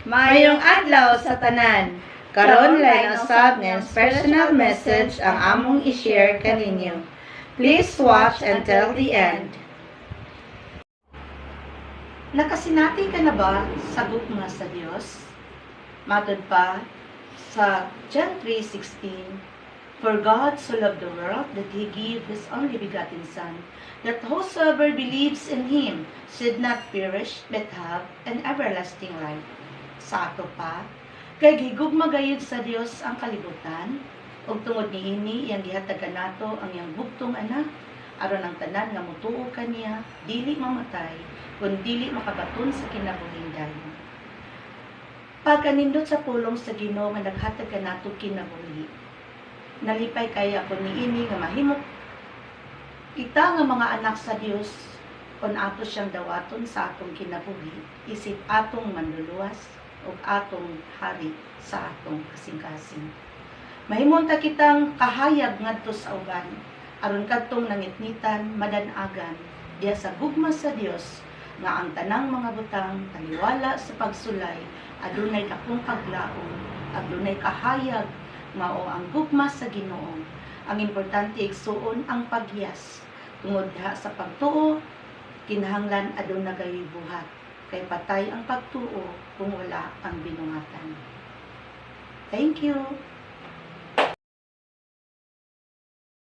Mayong adlaw sa tanan. Karon lay nasab nga personal message ang among i-share kaninyo. Please watch until the end. Nakasinati ka na ba sa gugma sa Dios? Matod pa sa John 3:16, For God so loved the world that He gave His only begotten Son, that whosoever believes in Him should not perish but have an everlasting life. Sa ato pa, kay gigugma gayud sa Dios ang kalibutan, ug tungod niini iyang gihatag kanato ang iyang bugtong anak, aron ang tanan nga motuo kaniya dili mamatay kun dili makabaton sa kinabuhing dayon. Pagkanindot sa pulong sa Ginoo nga naghatag kanato kinabuhi, nalipay kay ako niini nga mahimo kita nga mga anak sa Dios kon ato siyang dawaton sa atong kinabuhi, isip atong manluluwas ug atong hari sa atong kasing-kasing. Mahimong ta kitang kahayag ngadto sa uban aron kadtong nangitnitan madan-agan diya sa gugma sa Dios nga ang tanang mga butang taliwala sa pagsulay adunay dakong paglaom, adunay kahayag mao ang gugma sa Ginoo. Ang importante igsuon ang paghiyas tungod diha sa pagtuo kinahanglan aduna gayoy buhat kay patay ang pagtuo kung wala ang binungatan. Thank you.